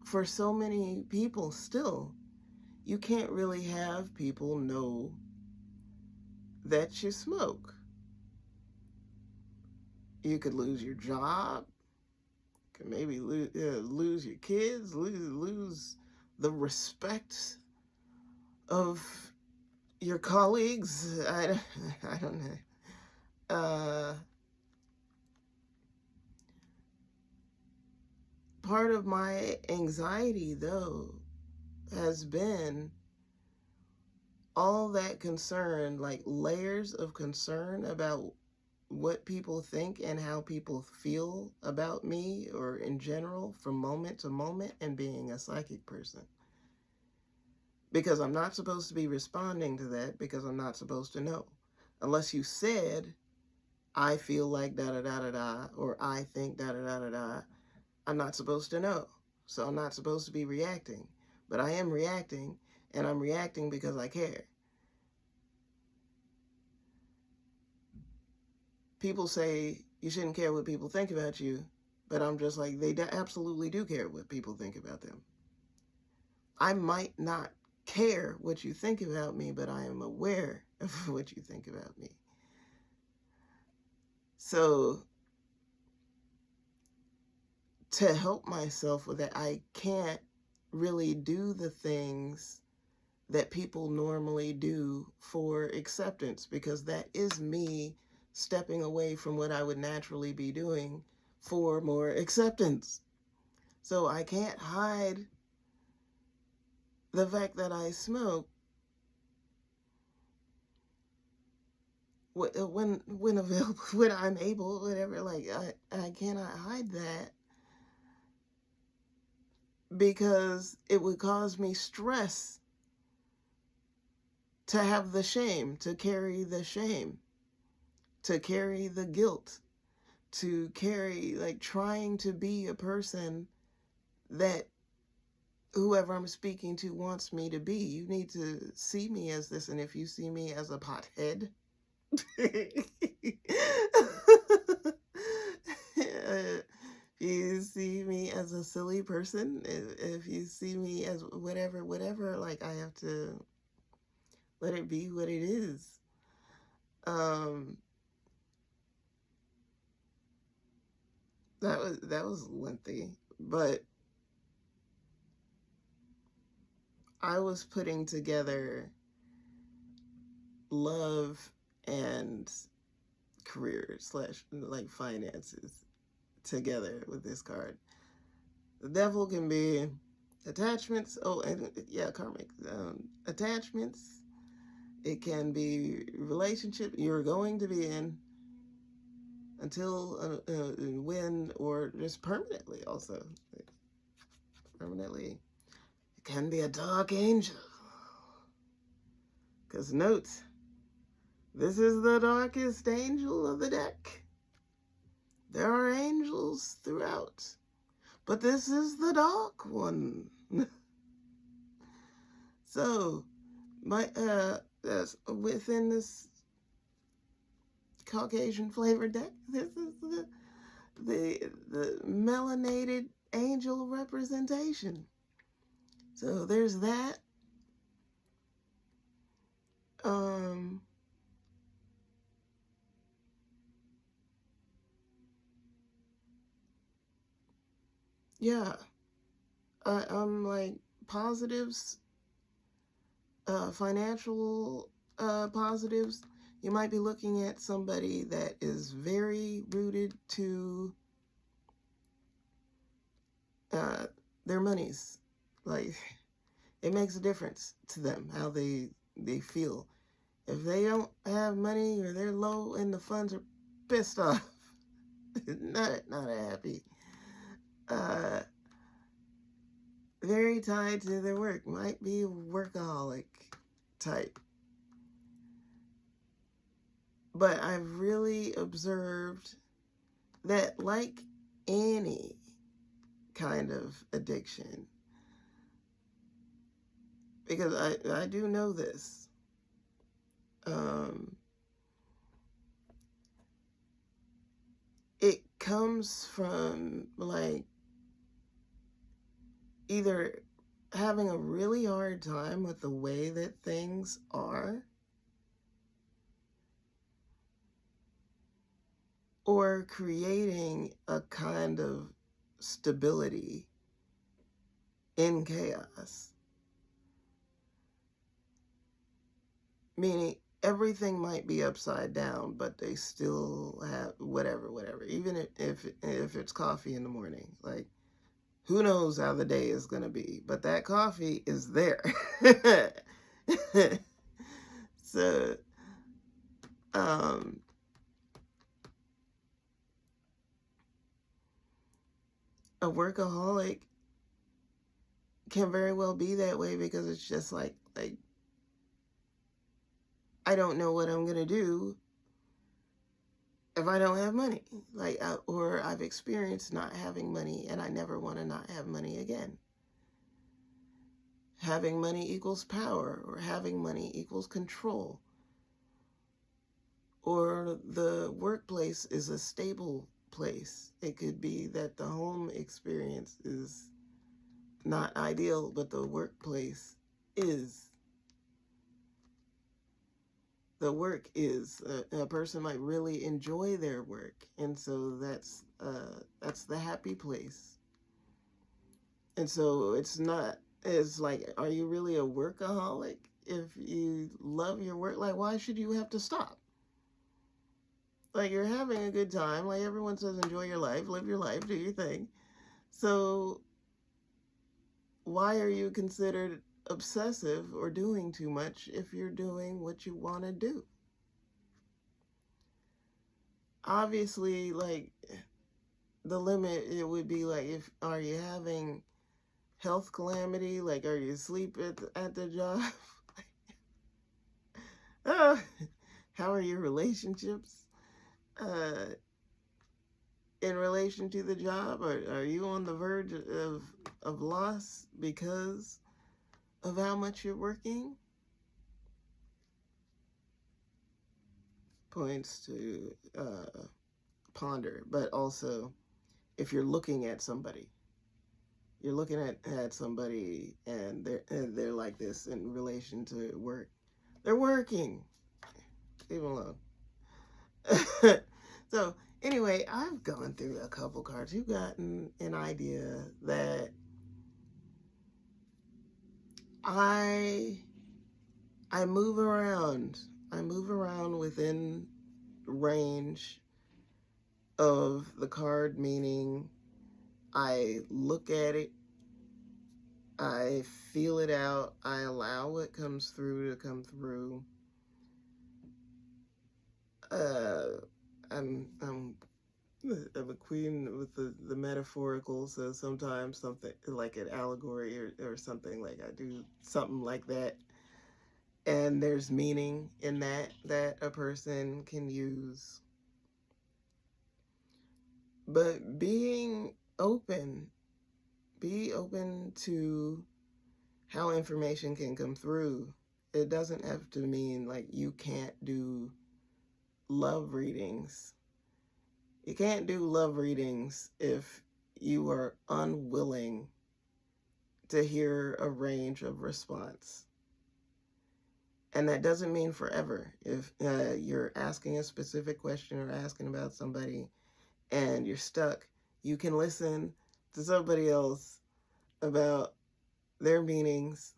for so many people still you can't really have people know that you smoke. You could lose your job, could maybe lose your kids, lose the respect of your colleagues. I don't know. Part of my anxiety, though, has been all that concern, like layers of concern about what people think and how people feel about me or in general from moment to moment, and being a psychic person. Because I'm not supposed to be responding to that, because I'm not supposed to know. Unless you said, I feel like da da da da da, or I think da da da da da, I'm not supposed to know. So I'm not supposed to be reacting. But I am reacting, and I'm reacting because I care. People say you shouldn't care what people think about you, but I'm just like, they absolutely do care what people think about them. I might not care what you think about me, but I am aware of what you think about me. So to help myself with that, I can't really do the things that people normally do for acceptance, because that is me stepping away from what I would naturally be doing for more acceptance. So I can't hide the fact that I smoke when available, when I'm able, whatever. Like I cannot hide that, because it would cause me stress to have the shame, to carry the shame, to carry the guilt, to carry, like, trying to be a person that whoever I'm speaking to wants me to be. You need to see me as this, and if you see me as a pothead, you see me as a silly person, if you see me as whatever, like, I have to let it be what it is. Um, that was lengthy, but I was putting together love and career slash like finances together with this card. The devil can be attachments. Oh, and yeah, karmic attachments. It can be relationship you're going to be in until when, or just permanently. Also, permanently, it can be a dark angel. Because note, this is the darkest angel of the deck. There are angels throughout, but this is the dark one. So, within this Caucasian flavored deck, this is the melanated angel representation. So there's that. Um, yeah, I'm like positives, financial positives. You might be looking at somebody that is very rooted to uh, their monies. Like, it makes a difference to them how they feel. If they don't have money or they're low and the funds are pissed off, not happy, uh, very tied to their work, might be a workaholic type. But I've really observed that, like any kind of addiction, because I do know this, it comes from like either having a really hard time with the way that things are, or creating a kind of stability in chaos. Meaning everything might be upside down, but they still have whatever. Even if it's coffee in the morning, like who knows how the day is gonna be, but that coffee is there. So, a workaholic can very well be that way because it's just like I don't know what I'm gonna do if I don't have money, or I've experienced not having money and I never want to not have money again. Having money equals power, or having money equals control, or the workplace is a stable place. It could be that the home experience is not ideal, but the workplace is. The work is. A person might really enjoy their work, and so that's the happy place. And so it's like, are you really a workaholic if you love your work? Like, why should you have to stop? Like, you're having a good time. Like, everyone says, enjoy your life, live your life, do your thing. So why are you considered obsessive or doing too much if you're doing what you want to do? Obviously, like, the limit, it would be like, are you having health calamity? Like, are you asleep at the job? How are your relationships in relation to the job? Are you on the verge of loss because of how much you're working? Points to ponder. But also, if you're looking at somebody, you're looking at somebody and they're like this in relation to work. They're working. Leave them alone. So anyway, I've gone through a couple cards. You've gotten an idea that I move around. I move around within range of the card, meaning I look at it, I feel it out, I allow what comes through to come through. I'm a queen with the metaphorical, so sometimes something like an allegory or something, like I do something like that, and there's meaning in that a person can use. But be open to how information can come through. It doesn't have to mean like you can't do love readings. You can't do love readings if you are unwilling to hear a range of response. And that doesn't mean forever. If you're asking a specific question or asking about somebody and you're stuck, you can listen to somebody else about their meanings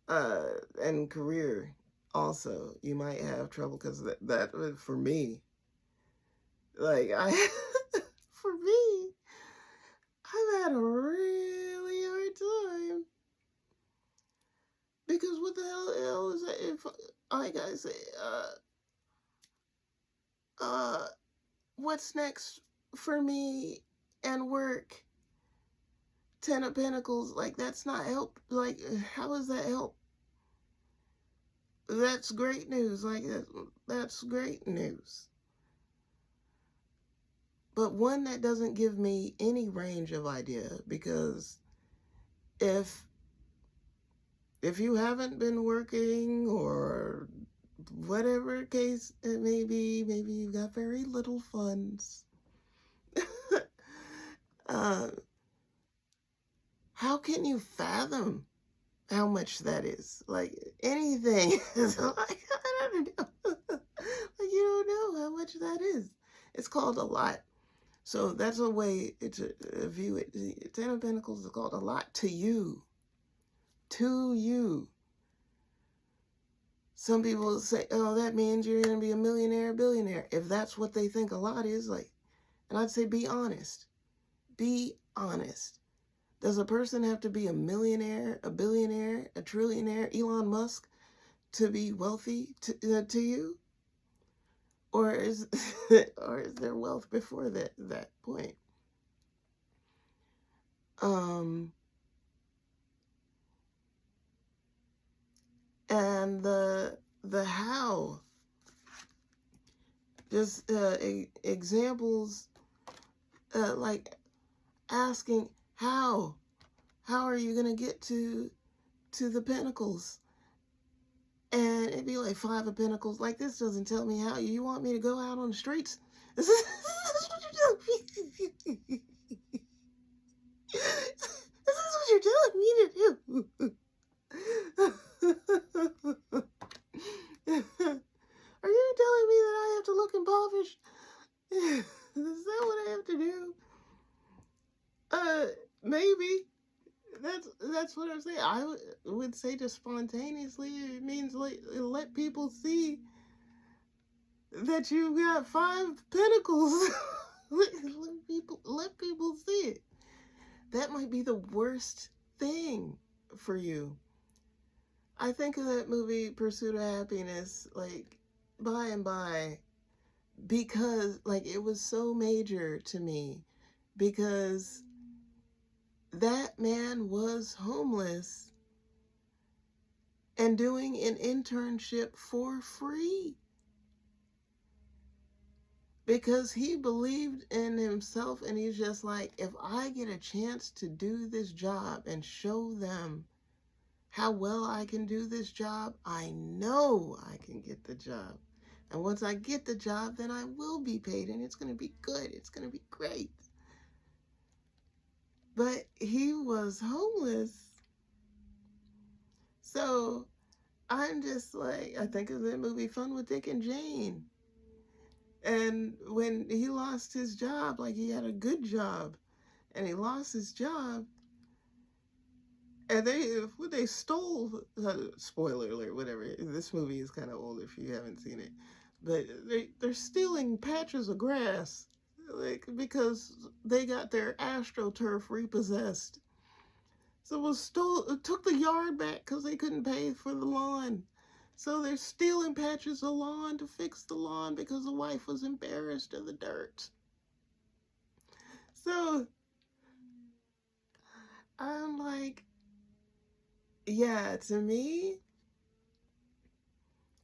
and career. Also, you might have trouble because that for me, like for me, I've had a really hard time Because what the hell is that? If like I say, uh, what's next for me and work? Ten of Pentacles, like that's not help. Like, how does that help? That's great news. Like that's great news. But one that doesn't give me any range of idea, because if you haven't been working or whatever case it may be, maybe you've got very little funds. How can you fathom how much that is? Like anything is like, I don't know. Like you don't know how much that is. It's called a lot. So that's a way to view it. The Ten of Pentacles is called a lot to you. To you. Some people say, oh, that means you're going to be a millionaire, billionaire. If that's what they think a lot is, like, and I'd say be honest. Be honest. Does a person have to be a millionaire, a billionaire, a trillionaire, Elon Musk, to be wealthy to you? Or is or is there wealth before that point? And the how, just examples, like asking how are you gonna get to the Pentacles? And it'd be like Five of Pentacles. Like, this doesn't tell me how. You want me to go out on the streets? This is what you're telling me to do. Are you telling me that I have to look impoverished? Is that what I have to do? Maybe. That's what I'm saying. I would say just spontaneously. It means let people see that you've got Five Pentacles. let people see it. That might be the worst thing for you. I think of that movie Pursuit of Happiness, like by and by, because like it was so major to me, because that man was homeless and doing an internship for free because he believed in himself, and he's just like, if I get a chance to do this job and show them how well I can do this job, I know I can get the job. And once I get the job, then I will be paid, and it's going to be good. It's going to be great. But he was homeless. So I'm just like, I think of that movie Fun with Dick and Jane. And when he lost his job, like he had a good job, and he lost his job, and they stole, spoiler alert, whatever. This movie is kind of old if you haven't seen it, but they're stealing patches of grass, like because they got their AstroTurf repossessed. So it was took the yard back because they couldn't pay for the lawn. So they're stealing patches of lawn to fix the lawn because the wife was embarrassed of the dirt. So I'm like, yeah, to me,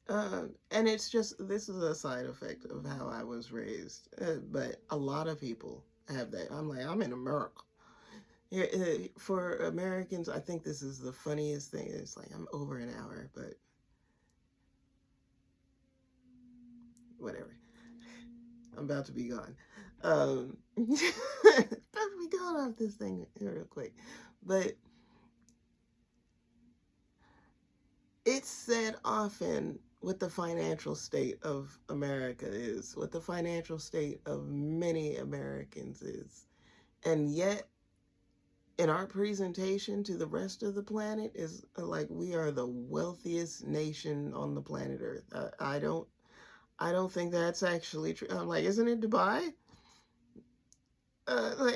and it's just, this is a side effect of how I was raised, but a lot of people have that. I'm like, I'm in America. Yeah, for Americans, I think this is the funniest thing. It's like, I'm over an hour, but whatever. I'm about to be gone. About to be gone off this thing real quick. But it's said often what the financial state of America is, what the financial state of many Americans is. And yet, in our presentation to the rest of the planet, is like we are the wealthiest nation on the planet Earth. I don't think that's actually true. I'm like, isn't it Dubai? Like,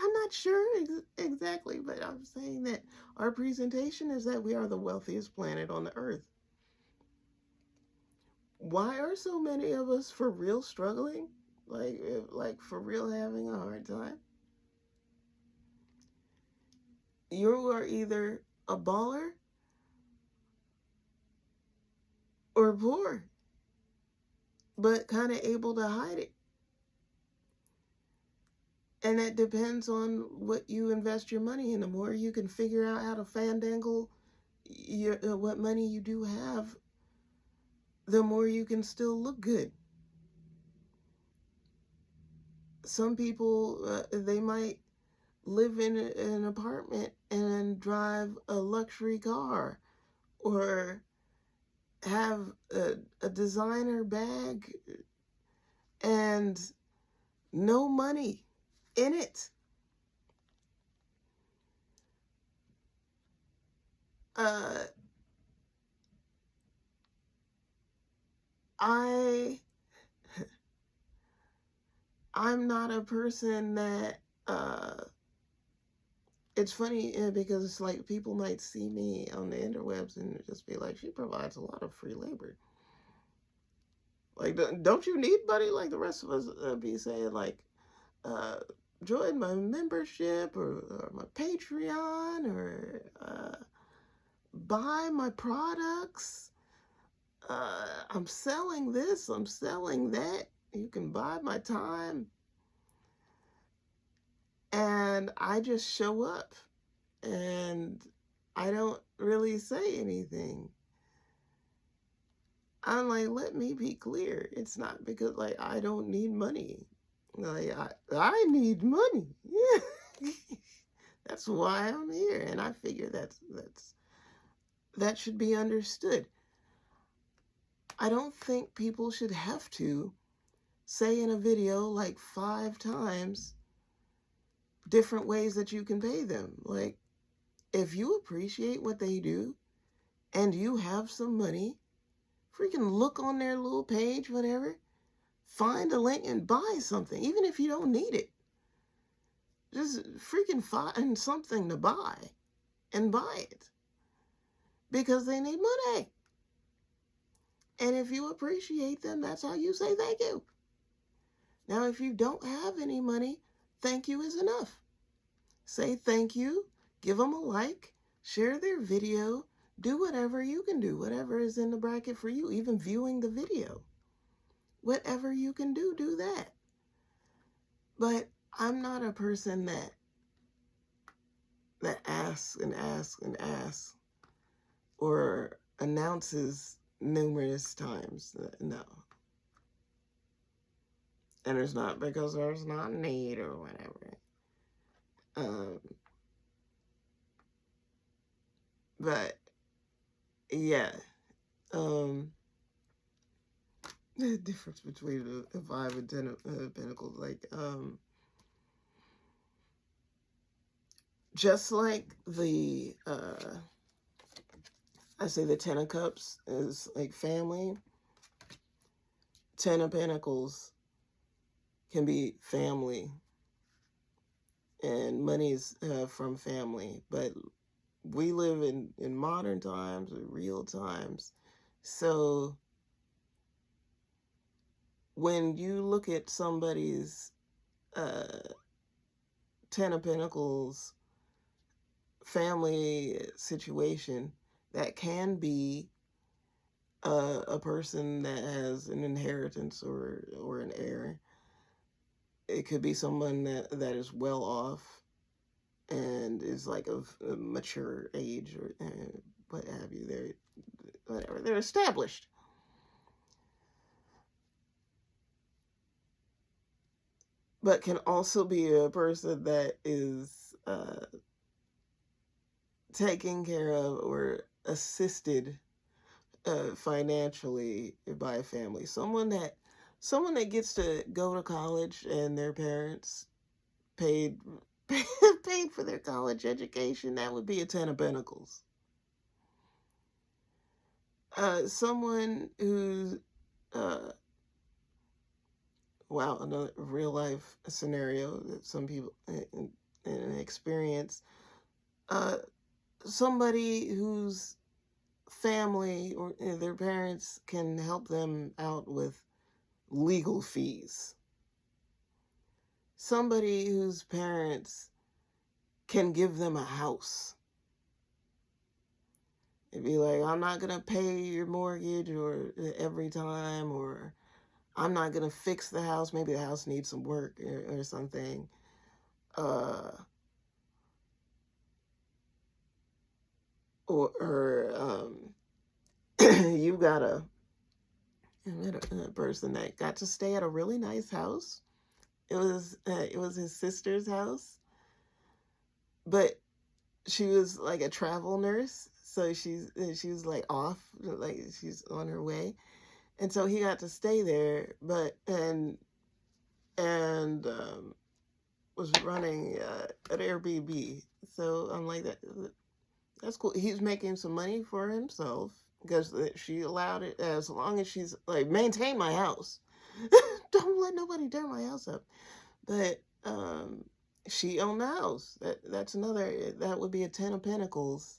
I'm not sure exactly, but I'm saying that our presentation is that we are the wealthiest planet on the earth. Why are so many of us for real struggling? Like for real having a hard time? You are either a baller or poor, but kind of able to hide it. And that depends on what you invest your money in. The more you can figure out how to fandangle what money you do have, the more you can still look good. Some people, they might live in an apartment and drive a luxury car or have a designer bag and no money in it. Uh, I I'm not a person that it's funny because it's like people might see me on the interwebs and just be like, she provides a lot of free labor. Like, don't you need money like the rest of us be saying, like, uh, join my membership or my Patreon or buy my products. I'm selling this, I'm selling that. You can buy my time. And I just show up and I don't really say anything. I'm like, let me be clear. It's not because like I don't need money. Like I need money. Yeah. That's why I'm here. And I figure that should be understood. I don't think people should have to say in a video like 5 times different ways that you can pay them. Like, if you appreciate what they do and you have some money, freaking look on their little page, whatever, find a link and buy something, even if you don't need it. Just freaking find something to buy and buy it because they need money. And if you appreciate them, that's how you say thank you. Now, if you don't have any money, thank you is enough. Say thank you, give them a like, share their video, do whatever you can do, whatever is in the bracket for you, even viewing the video. Whatever you can do, do that. But I'm not a person that asks and asks and asks or announces numerous times. No. And it's not because there's not need or whatever. But yeah, the difference between the 5 and 10 pentacles, like just like the I say the 10 of cups is like family, 10 of pentacles can be family, and money is from family. But we live in modern times, real times. So when you look at somebody's 10 of pentacles family situation, that can be a person that has an inheritance or an heir. It could be someone that is well off and is like of a mature age or what have you. They're established. But can also be a person that is taken care of or assisted financially by a family. Someone that gets to go to college and their parents paid paid for their college education. That would be a 10 of pentacles. Someone who's wow, another real life scenario that some people an experience. Uh, Somebody whose family or their parents can help them out with legal fees. Somebody whose parents can give them a house. It'd be like, I'm not going to pay your mortgage or every time, or I'm not going to fix the house. Maybe the house needs some work or something. Uh, or you got a person that got to stay at a really nice house. It was his sister's house, but she was like a travel nurse, so she was like off, like she's on her way, and so he got to stay there, but and was running an Airbnb. So I'm like that's cool. He's making some money for himself because she allowed it, as long as she's like, maintain my house. Don't let nobody tear my house up. But she owned the house. That's another. That would be a 10 of Pentacles,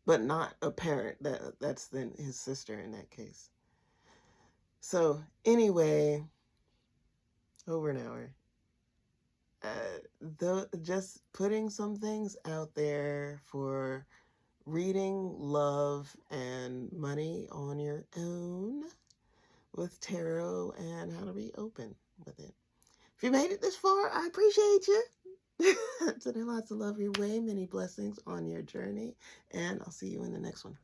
but not a parent. That's then his sister in that case. So anyway, over an hour. Just putting some things out there for reading love and money on your own with tarot and how to be open with it. If you made it this far, I appreciate you. Sending lots of love your way, many blessings on your journey, and I'll see you in the next one.